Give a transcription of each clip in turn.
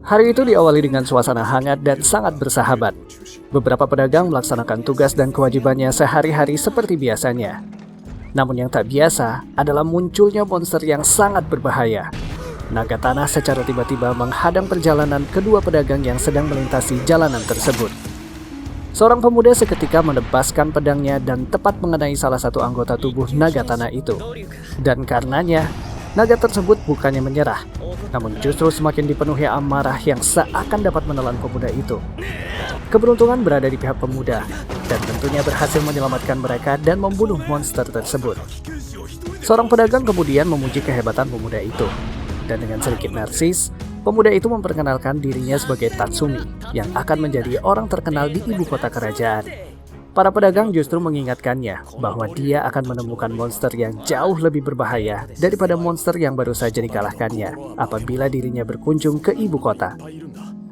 Hari itu diawali dengan suasana hangat dan sangat bersahabat. Beberapa pedagang melaksanakan tugas dan kewajibannya sehari-hari seperti biasanya. Namun yang tak biasa adalah munculnya monster yang sangat berbahaya. Naga tanah secara tiba-tiba menghadang perjalanan kedua pedagang yang sedang melintasi jalanan tersebut. Seorang pemuda seketika menebaskan pedangnya dan tepat mengenai salah satu anggota tubuh naga tanah itu. Dan karenanya, naga tersebut bukannya menyerah, namun justru semakin dipenuhi amarah yang seakan dapat menelan pemuda itu. Keberuntungan berada di pihak pemuda, dan tentunya berhasil menyelamatkan mereka dan membunuh monster tersebut. Seorang pedagang kemudian memuji kehebatan pemuda itu, dan dengan sedikit narsis, pemuda itu memperkenalkan dirinya sebagai Tatsumi, yang akan menjadi orang terkenal di ibu kota kerajaan. Para pedagang justru mengingatkannya bahwa dia akan menemukan monster yang jauh lebih berbahaya daripada monster yang baru saja dikalahkannya apabila dirinya berkunjung ke ibu kota.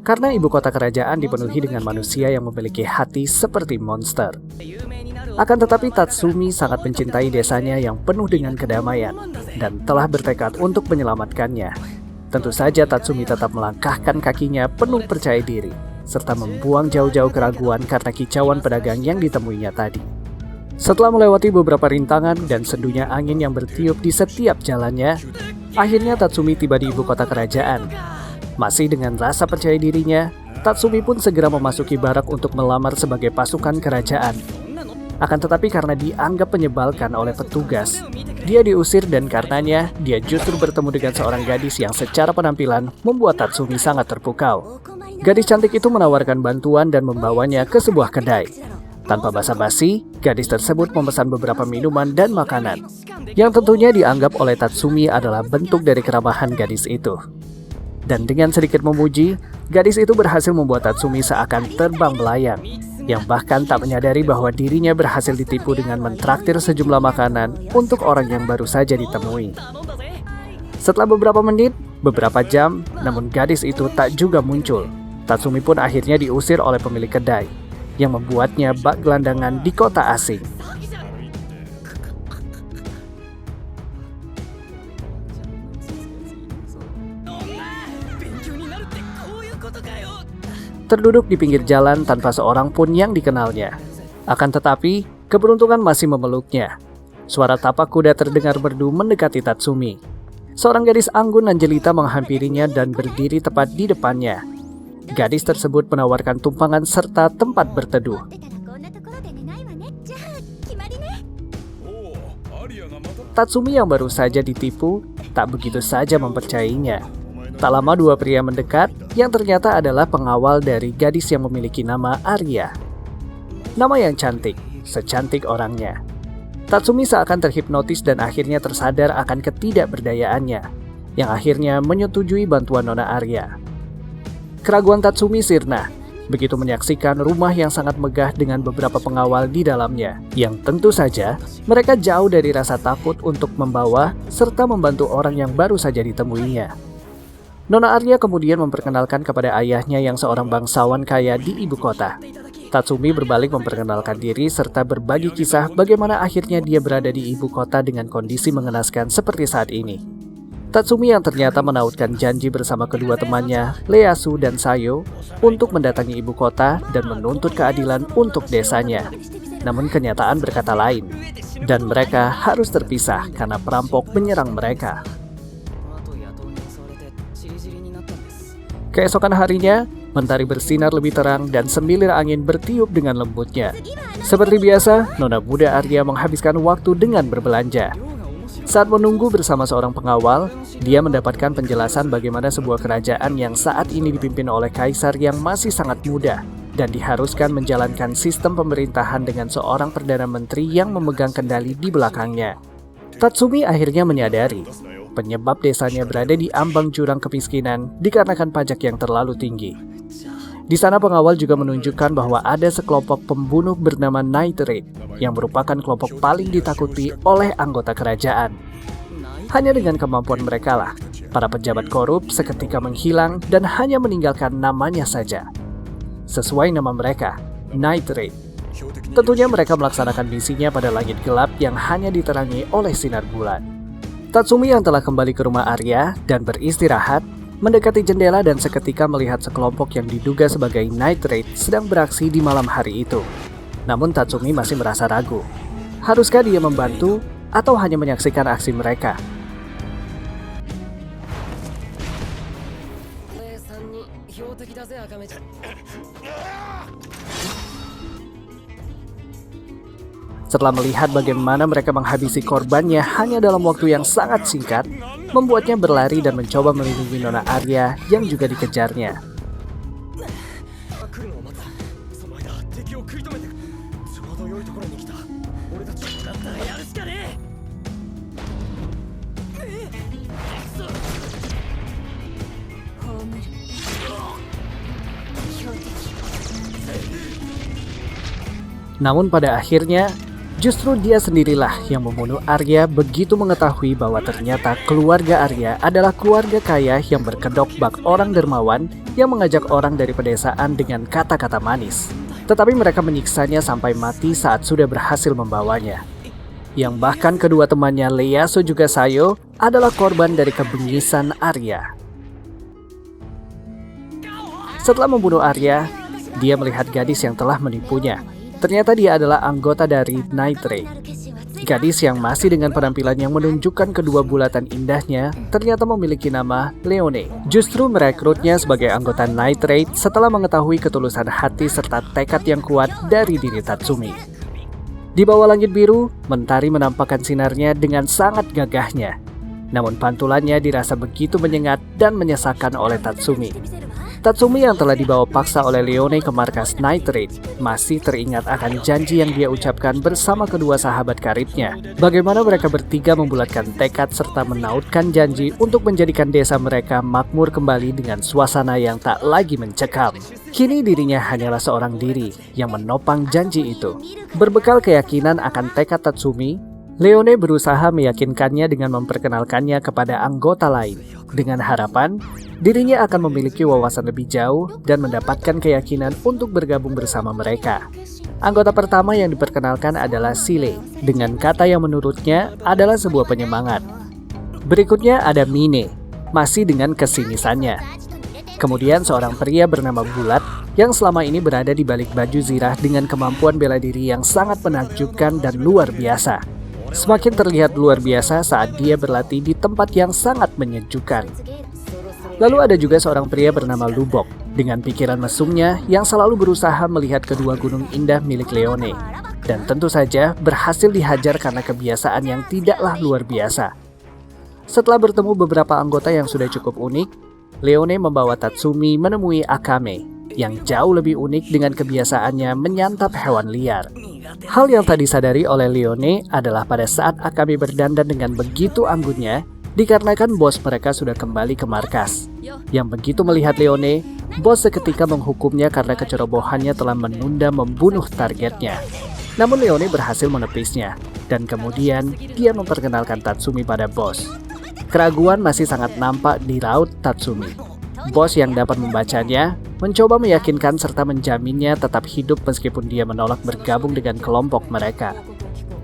Karena ibu kota kerajaan dipenuhi dengan manusia yang memiliki hati seperti monster. Akan tetapi Tatsumi sangat mencintai desanya yang penuh dengan kedamaian dan telah bertekad untuk menyelamatkannya. Tentu saja Tatsumi tetap melangkahkan kakinya penuh percaya diri, serta membuang jauh-jauh keraguan karena kicauan pedagang yang ditemuinya tadi. Setelah melewati beberapa rintangan dan sendunya angin yang bertiup di setiap jalannya, akhirnya Tatsumi tiba di ibu kota kerajaan. Masih dengan rasa percaya dirinya, Tatsumi pun segera memasuki barak untuk melamar sebagai pasukan kerajaan. Akan tetapi karena dianggap menyebalkan oleh petugas, dia diusir dan karenanya dia justru bertemu dengan seorang gadis yang secara penampilan membuat Tatsumi sangat terpukau. Gadis cantik itu menawarkan bantuan dan membawanya ke sebuah kedai. Tanpa basa-basi, gadis tersebut memesan beberapa minuman dan makanan, yang tentunya dianggap oleh Tatsumi adalah bentuk dari keramahan gadis itu. Dan dengan sedikit memuji, gadis itu berhasil membuat Tatsumi seakan terbang melayang, yang bahkan tak menyadari bahwa dirinya berhasil ditipu dengan mentraktir sejumlah makanan untuk orang yang baru saja ditemui. Setelah beberapa menit, beberapa jam, namun gadis itu tak juga muncul. Tatsumi pun akhirnya diusir oleh pemilik kedai, yang membuatnya bak gelandangan di kota asing. Terduduk di pinggir jalan tanpa seorang pun yang dikenalnya. Akan tetapi, keberuntungan masih memeluknya. Suara tapak kuda terdengar merdu mendekati Tatsumi. Seorang gadis anggun dan jelita menghampirinya dan berdiri tepat di depannya. Gadis tersebut menawarkan tumpangan serta tempat berteduh. Tatsumi yang baru saja ditipu, tak begitu saja mempercayainya. Tak lama dua pria mendekat, yang ternyata adalah pengawal dari gadis yang memiliki nama Arya. Nama yang cantik, secantik orangnya. Tatsumi seakan terhipnotis dan akhirnya tersadar akan ketidakberdayaannya, yang akhirnya menyetujui bantuan Nona Arya. Keraguan Tatsumi sirna begitu menyaksikan rumah yang sangat megah dengan beberapa pengawal di dalamnya, yang tentu saja mereka jauh dari rasa takut untuk membawa serta membantu orang yang baru saja ditemuinya. Nona Arya kemudian memperkenalkan kepada ayahnya yang seorang bangsawan kaya di ibu kota. Tatsumi berbalik memperkenalkan diri serta berbagi kisah bagaimana akhirnya dia berada di ibu kota dengan kondisi mengenaskan seperti saat ini. Tatsumi yang ternyata menautkan janji bersama kedua temannya, Ieyasu dan Sayo, untuk mendatangi ibu kota dan menuntut keadilan untuk desanya. Namun kenyataan berkata lain, dan mereka harus terpisah karena perampok menyerang mereka. Keesokan harinya, mentari bersinar lebih terang dan semilir angin bertiup dengan lembutnya. Seperti biasa, Nona muda Arya menghabiskan waktu dengan berbelanja. Saat menunggu bersama seorang pengawal, dia mendapatkan penjelasan bagaimana sebuah kerajaan yang saat ini dipimpin oleh kaisar yang masih sangat muda dan diharuskan menjalankan sistem pemerintahan dengan seorang perdana menteri yang memegang kendali di belakangnya. Tatsumi akhirnya menyadari penyebab desanya berada di ambang jurang kemiskinan dikarenakan pajak yang terlalu tinggi. Di sana pengawal juga menunjukkan bahwa ada sekelompok pembunuh bernama Night Raid yang merupakan kelompok paling ditakuti oleh anggota kerajaan. Hanya dengan kemampuan mereka lah, para pejabat korup seketika menghilang dan hanya meninggalkan namanya saja. Sesuai nama mereka, Night Raid. Tentunya mereka melaksanakan misinya pada langit gelap yang hanya diterangi oleh sinar bulan. Tatsumi yang telah kembali ke rumah Arya dan beristirahat, mendekati jendela dan seketika melihat sekelompok yang diduga sebagai Night Raid sedang beraksi di malam hari itu. Namun Tatsumi masih merasa ragu. Haruskah dia membantu atau hanya menyaksikan aksi mereka? Setelah melihat bagaimana mereka menghabisi korbannya hanya dalam waktu yang sangat singkat, membuatnya berlari dan mencoba melindungi Nona Arya yang juga dikejarnya. Namun pada akhirnya, justru dia sendirilah yang membunuh Arya begitu mengetahui bahwa ternyata keluarga Arya adalah keluarga kaya yang berkedok bak orang dermawan yang mengajak orang dari pedesaan dengan kata-kata manis. Tetapi mereka menyiksanya sampai mati saat sudah berhasil membawanya. Yang bahkan kedua temannya Ieyasu juga Sayo adalah korban dari kebengisan Arya. Setelah membunuh Arya, dia melihat gadis yang telah menipunya. Ternyata dia adalah anggota dari Night Raid. Gadis yang masih dengan penampilan yang menunjukkan kedua bulatan indahnya ternyata memiliki nama Leone. Justru merekrutnya sebagai anggota Night Raid setelah mengetahui ketulusan hati serta tekad yang kuat dari diri Tatsumi. Di bawah langit biru, mentari menampakkan sinarnya dengan sangat gagahnya. Namun pantulannya dirasa begitu menyengat dan menyesakan oleh Tatsumi. Tatsumi yang telah dibawa paksa oleh Leone ke markas Night Raid masih teringat akan janji yang dia ucapkan bersama kedua sahabat karibnya. Bagaimana mereka bertiga membulatkan tekad serta menautkan janji untuk menjadikan desa mereka makmur kembali dengan suasana yang tak lagi mencekam. Kini dirinya hanyalah seorang diri yang menopang janji itu. Berbekal keyakinan akan tekad Tatsumi, Leone berusaha meyakinkannya dengan memperkenalkannya kepada anggota lain, dengan harapan dirinya akan memiliki wawasan lebih jauh dan mendapatkan keyakinan untuk bergabung bersama mereka. Anggota pertama yang diperkenalkan adalah Sile, dengan kata yang menurutnya adalah sebuah penyemangat. Berikutnya ada Mine, masih dengan kesinisannya. Kemudian seorang pria bernama Bulat yang selama ini berada di balik baju zirah dengan kemampuan bela diri yang sangat menakjubkan dan luar biasa. Semakin terlihat luar biasa saat dia berlatih di tempat yang sangat menyejukkan. Lalu ada juga seorang pria bernama Lubok dengan pikiran mesumnya yang selalu berusaha melihat kedua gunung indah milik Leone. Dan tentu saja berhasil dihajar karena kebiasaan yang tidaklah luar biasa. Setelah bertemu beberapa anggota yang sudah cukup unik, Leone membawa Tatsumi menemui Akame yang jauh lebih unik dengan kebiasaannya menyantap hewan liar. Hal yang tak disadari oleh Leone adalah pada saat Akame berdandan dengan begitu anggunnya, dikarenakan bos mereka sudah kembali ke markas. Yang begitu melihat Leone, bos seketika menghukumnya karena kecerobohannya telah menunda membunuh targetnya. Namun Leone berhasil menepisnya, dan kemudian dia memperkenalkan Tatsumi pada bos. Keraguan masih sangat nampak di raut Tatsumi. Bos yang dapat membacanya mencoba meyakinkan serta menjaminnya tetap hidup meskipun dia menolak bergabung dengan kelompok mereka.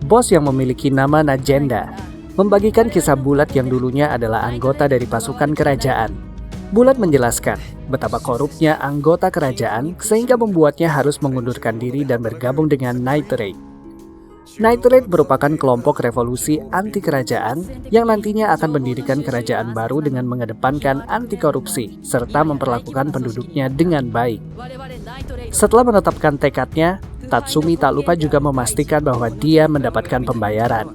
Bos yang memiliki nama Najenda membagikan kisah Bulat yang dulunya adalah anggota dari pasukan kerajaan. Bulat menjelaskan betapa korupnya anggota kerajaan sehingga membuatnya harus mengundurkan diri dan bergabung dengan Night Raid. Night Raid merupakan kelompok revolusi anti kerajaan yang nantinya akan mendirikan kerajaan baru dengan mengedepankan anti korupsi serta memperlakukan penduduknya dengan baik. Setelah menetapkan tekadnya, Tatsumi tak lupa juga memastikan bahwa dia mendapatkan pembayaran.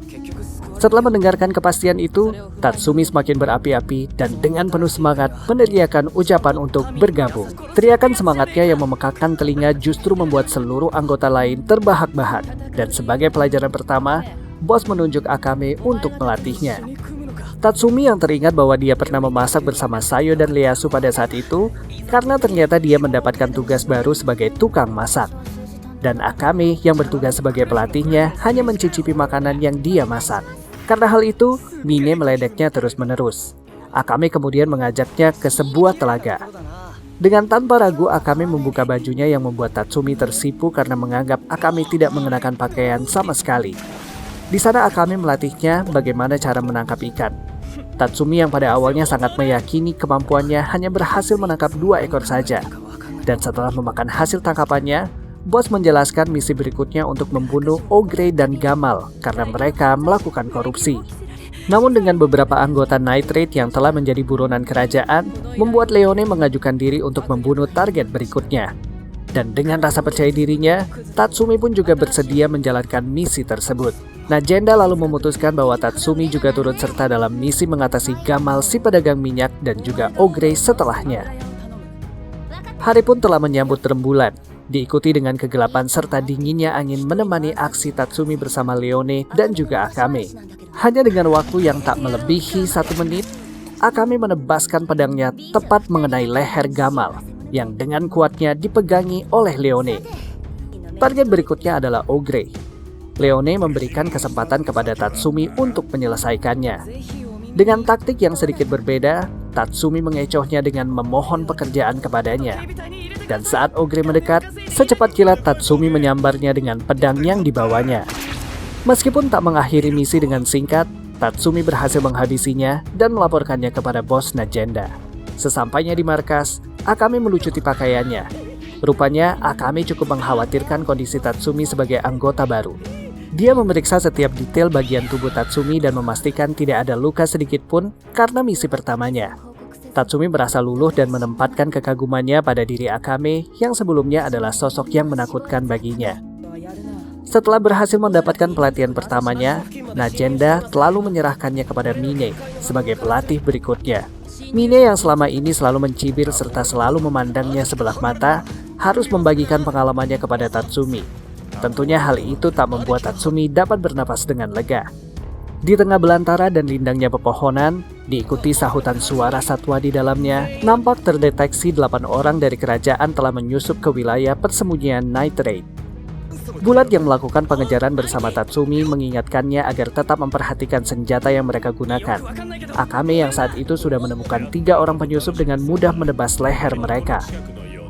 Setelah mendengarkan kepastian itu, Tatsumi semakin berapi-api dan dengan penuh semangat meneriakkan ucapan untuk bergabung. Teriakan semangatnya yang memekakkan telinga justru membuat seluruh anggota lain terbahak-bahak. Dan sebagai pelajaran pertama, bos menunjuk Akame untuk melatihnya. Tatsumi yang teringat bahwa dia pernah memasak bersama Sayo dan Ieyasu pada saat itu, karena ternyata dia mendapatkan tugas baru sebagai tukang masak. Dan Akame yang bertugas sebagai pelatihnya hanya mencicipi makanan yang dia masak. Karena hal itu, Mine meledeknya terus-menerus. Akame kemudian mengajaknya ke sebuah telaga. Dengan tanpa ragu, Akame membuka bajunya yang membuat Tatsumi tersipu karena menganggap Akame tidak mengenakan pakaian sama sekali. Di sana Akame melatihnya bagaimana cara menangkap ikan. Tatsumi yang pada awalnya sangat meyakini kemampuannya hanya berhasil menangkap 2 ekor saja. Dan setelah memakan hasil tangkapannya, bos menjelaskan misi berikutnya untuk membunuh Ogre dan Gamal karena mereka melakukan korupsi. Namun dengan beberapa anggota Night Raid yang telah menjadi buronan kerajaan, membuat Leone mengajukan diri untuk membunuh target berikutnya. Dan dengan rasa percaya dirinya, Tatsumi pun juga bersedia menjalankan misi tersebut. Najenda lalu memutuskan bahwa Tatsumi juga turut serta dalam misi mengatasi Gamal si pedagang minyak dan juga Ogre setelahnya. Hari pun telah menyambut rembulan, diikuti dengan kegelapan serta dinginnya angin menemani aksi Tatsumi bersama Leone dan juga Akame. Hanya dengan waktu yang tak melebihi 1 menit, Akame menebaskan pedangnya tepat mengenai leher Gamal yang dengan kuatnya dipegangi oleh Leone. Target berikutnya adalah Ogre. Leone memberikan kesempatan kepada Tatsumi untuk menyelesaikannya. Dengan taktik yang sedikit berbeda, Tatsumi mengecohnya dengan memohon pekerjaan kepadanya. Dan saat Ogre mendekat, secepat kilat Tatsumi menyambarnya dengan pedang yang dibawanya. Meskipun tak mengakhiri misi dengan singkat, Tatsumi berhasil menghabisinya dan melaporkannya kepada bos Najenda. Sesampainya di markas, Akame melucuti pakaiannya. Rupanya Akame cukup mengkhawatirkan kondisi Tatsumi sebagai anggota baru. Dia memeriksa setiap detail bagian tubuh Tatsumi dan memastikan tidak ada luka sedikit pun karena misi pertamanya. Tatsumi merasa luluh dan menempatkan kekagumannya pada diri Akame yang sebelumnya adalah sosok yang menakutkan baginya. Setelah berhasil mendapatkan pelatihan pertamanya, Najenda lalu menyerahkannya kepada Mine sebagai pelatih berikutnya. Mine yang selama ini selalu mencibir serta selalu memandangnya sebelah mata, harus membagikan pengalamannya kepada Tatsumi. Tentunya hal itu tak membuat Tatsumi dapat bernapas dengan lega. Di tengah belantara dan rindangnya pepohonan, diikuti sahutan suara satwa di dalamnya, nampak terdeteksi 8 orang dari kerajaan telah menyusup ke wilayah persembunyian Night Raid. Bulat yang melakukan pengejaran bersama Tatsumi mengingatkannya agar tetap memperhatikan senjata yang mereka gunakan. Akame yang saat itu sudah menemukan 3 orang penyusup dengan mudah menebas leher mereka.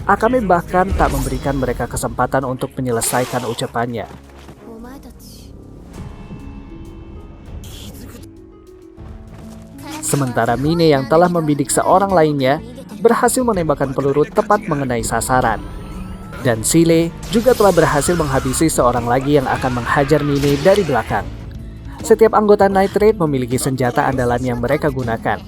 Akame bahkan tak memberikan mereka kesempatan untuk menyelesaikan ucapannya. Sementara Mine yang telah membidik seorang lainnya berhasil menembakkan peluru tepat mengenai sasaran. Dan Sile juga telah berhasil menghabisi seorang lagi yang akan menghajar Mine dari belakang. Setiap anggota Night Raid memiliki senjata andalan yang mereka gunakan.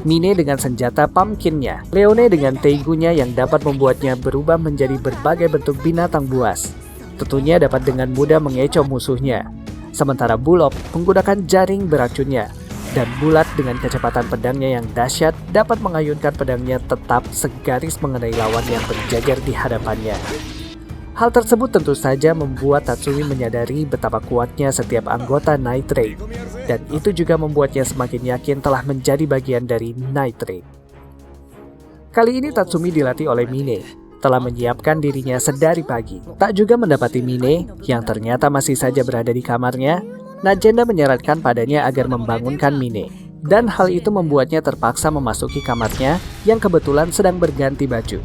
Mine dengan senjata pumpkinnya, Leone dengan teigunya yang dapat membuatnya berubah menjadi berbagai bentuk binatang buas. Tentunya dapat dengan mudah mengecoh musuhnya. Sementara Bulop menggunakan jaring beracunnya. Dan Bulat dengan kecepatan pedangnya yang dahsyat dapat mengayunkan pedangnya tetap segaris mengenai lawan yang berjajar di hadapannya. Hal tersebut tentu saja membuat Tatsumi menyadari betapa kuatnya setiap anggota Night Raid, dan itu juga membuatnya semakin yakin telah menjadi bagian dari Night Raid. Kali ini Tatsumi dilatih oleh Mine, telah menyiapkan dirinya sedari pagi. Tak juga mendapati Mine, yang ternyata masih saja berada di kamarnya, Najenda menyarankan padanya agar membangunkan Mine, dan hal itu membuatnya terpaksa memasuki kamarnya yang kebetulan sedang berganti baju.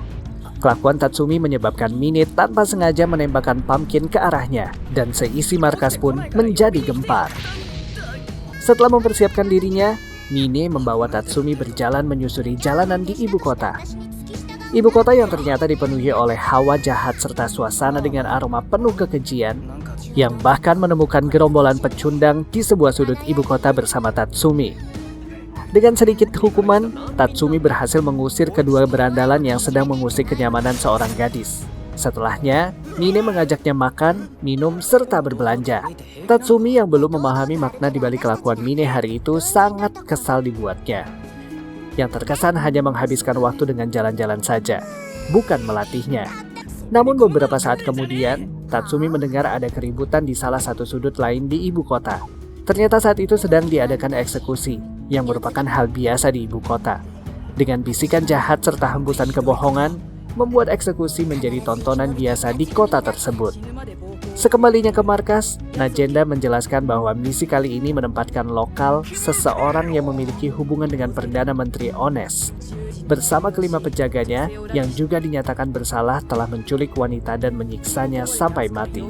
Kelakuan Tatsumi menyebabkan Mine tanpa sengaja menembakkan pumpkin ke arahnya, dan seisi markas pun menjadi gempar. Setelah mempersiapkan dirinya, Mine membawa Tatsumi berjalan menyusuri jalanan di ibu kota. Ibu kota yang ternyata dipenuhi oleh hawa jahat serta suasana dengan aroma penuh kekejian, yang bahkan menemukan gerombolan pecundang di sebuah sudut ibu kota bersama Tatsumi. Dengan sedikit hukuman, Tatsumi berhasil mengusir kedua berandalan yang sedang mengusik kenyamanan seorang gadis. Setelahnya, Mine mengajaknya makan, minum, serta berbelanja. Tatsumi yang belum memahami makna di balik kelakuan Mine hari itu sangat kesal dibuatnya. Yang terkesan hanya menghabiskan waktu dengan jalan-jalan saja, bukan melatihnya. Namun beberapa saat kemudian, Tatsumi mendengar ada keributan di salah satu sudut lain di ibu kota. Ternyata saat itu sedang diadakan eksekusi, yang merupakan hal biasa di ibu kota. Dengan bisikan jahat serta hembusan kebohongan, membuat eksekusi menjadi tontonan biasa di kota tersebut. Sekembalinya ke markas, Najenda menjelaskan bahwa misi kali ini menempatkan lokal seseorang yang memiliki hubungan dengan Perdana Menteri Ones, bersama kelima penjaganya yang juga dinyatakan bersalah telah menculik wanita dan menyiksanya sampai mati.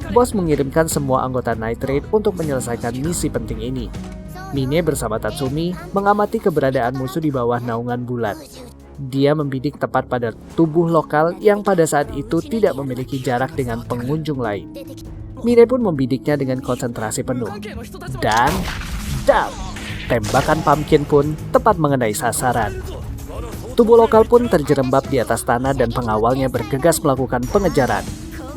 Bos mengirimkan semua anggota Night Raid untuk menyelesaikan misi penting ini. Mine bersama Tatsumi mengamati keberadaan musuh di bawah naungan bulan. Dia membidik tepat pada tubuh lokal yang pada saat itu tidak memiliki jarak dengan pengunjung lain. Mine pun membidiknya dengan konsentrasi penuh. Dan dam! Tembakan pumpkin pun tepat mengenai sasaran. Tubuh lokal pun terjerembab di atas tanah dan pengawalnya bergegas melakukan pengejaran.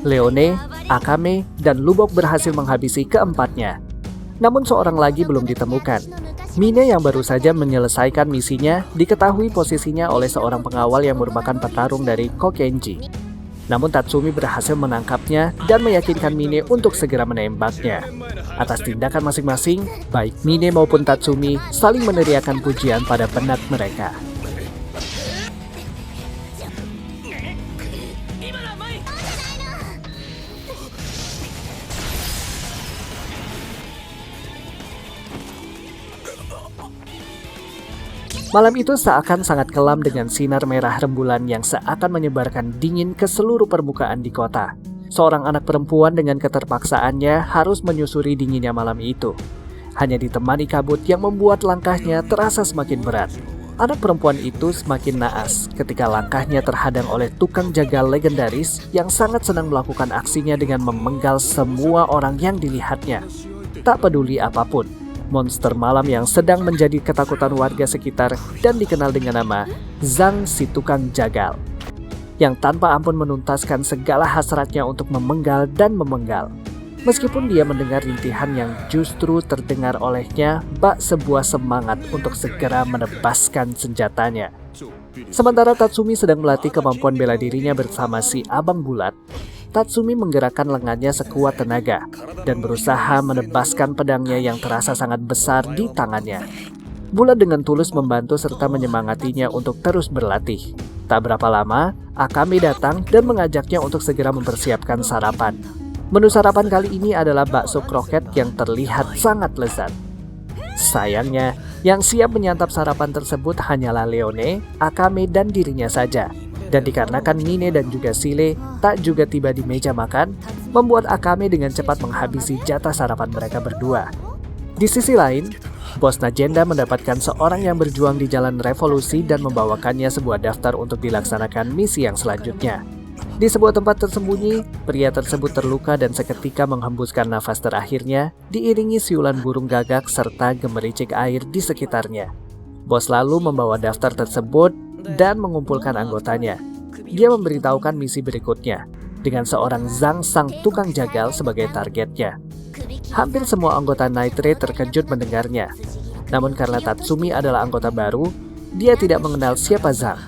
Leone, Akame, dan Lubok berhasil menghabisi keempatnya. Namun seorang lagi belum ditemukan. Mine yang baru saja menyelesaikan misinya diketahui posisinya oleh seorang pengawal yang merupakan petarung dari Kokenji. Namun Tatsumi berhasil menangkapnya dan meyakinkan Mine untuk segera menembaknya. Atas tindakan masing-masing, baik Mine maupun Tatsumi saling meneriakan pujian pada benak mereka. Malam itu seakan sangat kelam dengan sinar merah rembulan yang seakan menyebarkan dingin ke seluruh permukaan di kota. Seorang anak perempuan dengan keterpaksaannya harus menyusuri dinginnya malam itu. Hanya ditemani kabut yang membuat langkahnya terasa semakin berat. Anak perempuan itu semakin naas ketika langkahnya terhadang oleh tukang jagal legendaris yang sangat senang melakukan aksinya dengan memenggal semua orang yang dilihatnya. Tak peduli apapun. Monster malam yang sedang menjadi ketakutan warga sekitar dan dikenal dengan nama Zhang si tukang jagal, yang tanpa ampun menuntaskan segala hasratnya untuk memenggal dan memenggal. Meskipun dia mendengar rintihan yang justru terdengar olehnya bak sebuah semangat untuk segera menebaskan senjatanya. Sementara Tatsumi sedang melatih kemampuan bela dirinya bersama si abang bulat, Tatsumi menggerakkan lengannya sekuat tenaga dan berusaha menebaskan pedangnya yang terasa sangat besar di tangannya. Bulat dengan tulus membantu serta menyemangatinya untuk terus berlatih. Tak berapa lama, Akame datang dan mengajaknya untuk segera mempersiapkan sarapan. Menu sarapan kali ini adalah bakso kroket yang terlihat sangat lezat. Sayangnya, yang siap menyantap sarapan tersebut hanyalah Leone, Akame, dan dirinya saja. Dan dikarenakan Mine dan juga Sile tak juga tiba di meja makan, membuat Akame dengan cepat menghabisi jatah sarapan mereka berdua. Di sisi lain, Bos Najenda mendapatkan seorang yang berjuang di jalan revolusi dan membawakannya sebuah daftar untuk dilaksanakan misi yang selanjutnya. Di sebuah tempat tersembunyi, pria tersebut terluka dan seketika menghembuskan nafas terakhirnya, diiringi siulan burung gagak serta gemericik air di sekitarnya. Bos lalu membawa daftar tersebut dan mengumpulkan anggotanya. Dia memberitahukan misi berikutnya, dengan seorang Zhang sang tukang jagal sebagai targetnya. Hampir semua anggota Night Raid terkejut mendengarnya. Namun karena Tatsumi adalah anggota baru, dia tidak mengenal siapa Zhang.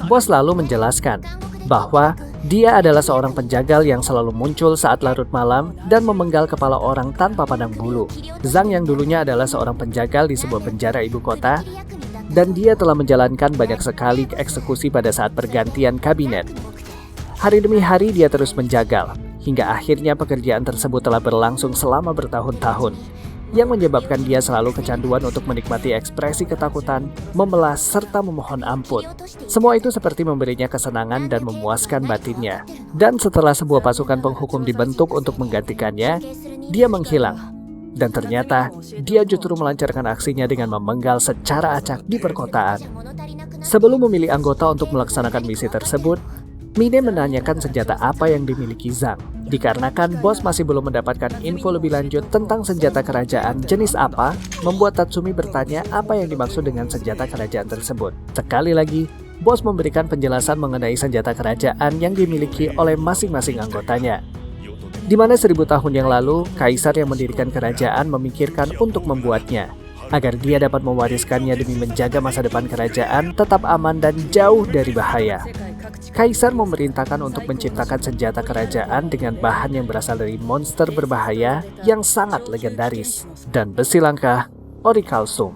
Bos lalu menjelaskan bahwa dia adalah seorang penjagal yang selalu muncul saat larut malam dan memenggal kepala orang tanpa pandang bulu. Zhang yang dulunya adalah seorang penjagal di sebuah penjara ibu kota, dan dia telah menjalankan banyak sekali eksekusi pada saat pergantian kabinet. Hari demi hari dia terus menjagal, hingga akhirnya pekerjaan tersebut telah berlangsung selama bertahun-tahun, yang menyebabkan dia selalu kecanduan untuk menikmati ekspresi ketakutan, memelas, serta memohon ampun. Semua itu seperti memberinya kesenangan dan memuaskan batinnya. Dan setelah sebuah pasukan penghukum dibentuk untuk menggantikannya, dia menghilang. Dan ternyata, dia justru melancarkan aksinya dengan memenggal secara acak di perkotaan. Sebelum memilih anggota untuk melaksanakan misi tersebut, Mine menanyakan senjata apa yang dimiliki Zhang. Dikarenakan bos masih belum mendapatkan info lebih lanjut tentang senjata kerajaan jenis apa, membuat Tatsumi bertanya apa yang dimaksud dengan senjata kerajaan tersebut. Sekali lagi, bos memberikan penjelasan mengenai senjata kerajaan yang dimiliki oleh masing-masing anggotanya. Di mana 1000 tahun yang lalu, kaisar yang mendirikan kerajaan memikirkan untuk membuatnya, agar dia dapat mewariskannya demi menjaga masa depan kerajaan tetap aman dan jauh dari bahaya. Kaisar memerintahkan untuk menciptakan senjata kerajaan dengan bahan yang berasal dari monster berbahaya yang sangat legendaris, dan besi langka, Orikalsum,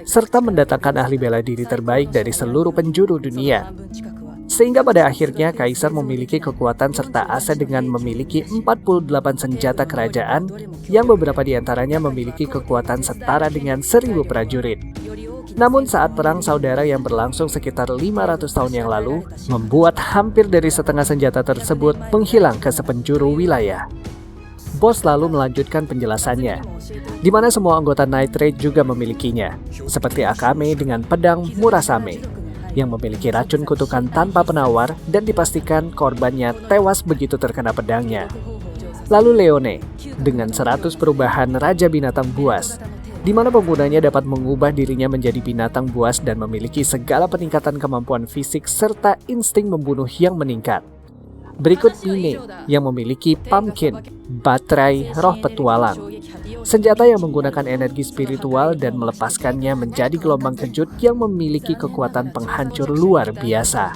serta mendatangkan ahli bela diri terbaik dari seluruh penjuru dunia. Sehingga pada akhirnya Kaisar memiliki kekuatan serta aset dengan memiliki 48 senjata kerajaan yang beberapa diantaranya memiliki kekuatan setara dengan 1000 prajurit. Namun saat perang saudara yang berlangsung sekitar 500 tahun yang lalu membuat hampir dari setengah senjata tersebut menghilang ke sepenjuru wilayah. Bos lalu melanjutkan penjelasannya, di mana semua anggota Night Raid juga memilikinya, seperti Akame dengan pedang Murasame, yang memiliki racun kutukan tanpa penawar dan dipastikan korbannya tewas begitu terkena pedangnya. Lalu Leone, dengan 100 perubahan Raja Binatang Buas, di mana penggunanya dapat mengubah dirinya menjadi binatang buas dan memiliki segala peningkatan kemampuan fisik serta insting membunuh yang meningkat. Berikut Mine yang memiliki Pumpkin, baterai roh petualang. Senjata yang menggunakan energi spiritual dan melepaskannya menjadi gelombang kejut yang memiliki kekuatan penghancur luar biasa.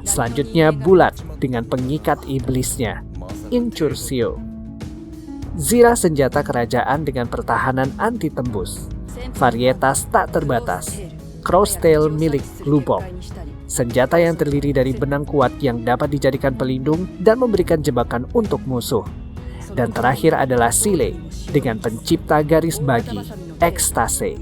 Selanjutnya Bulat dengan pengikat iblisnya, Incursio. Zira senjata kerajaan dengan pertahanan anti tembus. Varietas tak terbatas. Crosstail milik Lubok. Senjata yang terdiri dari benang kuat yang dapat dijadikan pelindung dan memberikan jebakan untuk musuh. Dan terakhir adalah Sile dengan pencipta garis bagi, Ekstase.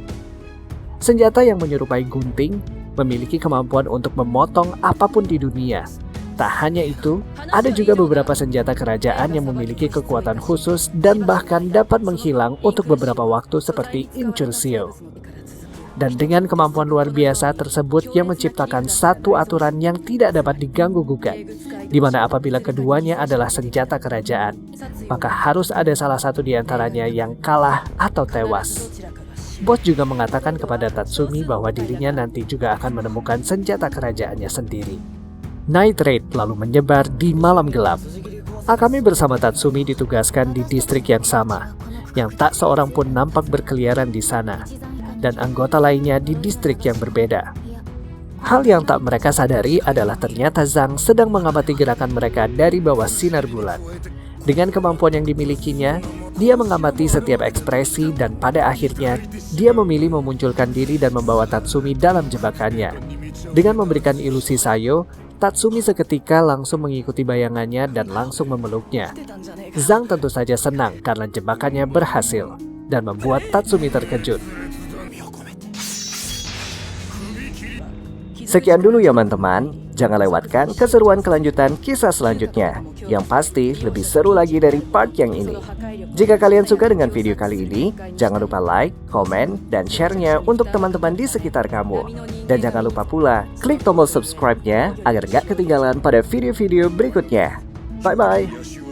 Senjata yang menyerupai gunting, memiliki kemampuan untuk memotong apapun di dunia. Tak hanya itu, ada juga beberapa senjata kerajaan yang memiliki kekuatan khusus dan bahkan dapat menghilang untuk beberapa waktu seperti Incursio. Dan dengan kemampuan luar biasa tersebut yang menciptakan satu aturan yang tidak dapat diganggu-gugat, di mana apabila keduanya adalah senjata kerajaan, maka harus ada salah satu di antaranya yang kalah atau tewas. Bos juga mengatakan kepada Tatsumi bahwa dirinya nanti juga akan menemukan senjata kerajaannya sendiri. Night Raid lalu menyebar di malam gelap. Akame bersama Tatsumi ditugaskan di distrik yang sama, yang tak seorang pun nampak berkeliaran di sana, dan anggota lainnya di distrik yang berbeda. Hal yang tak mereka sadari adalah ternyata Zhang sedang mengamati gerakan mereka dari bawah sinar bulan. Dengan kemampuan yang dimilikinya, dia mengamati setiap ekspresi dan pada akhirnya, dia memilih memunculkan diri dan membawa Tatsumi dalam jebakannya. Dengan memberikan ilusi sayo, Tatsumi seketika langsung mengikuti bayangannya dan langsung memeluknya. Zhang tentu saja senang karena jebakannya berhasil dan membuat Tatsumi terkejut. Sekian dulu ya teman-teman, jangan lewatkan keseruan kelanjutan kisah selanjutnya, yang pasti lebih seru lagi dari part yang ini. Jika kalian suka dengan video kali ini, jangan lupa like, komen, dan share-nya untuk teman-teman di sekitar kamu. Dan jangan lupa pula klik tombol subscribe-nya agar gak ketinggalan pada video-video berikutnya. Bye-bye!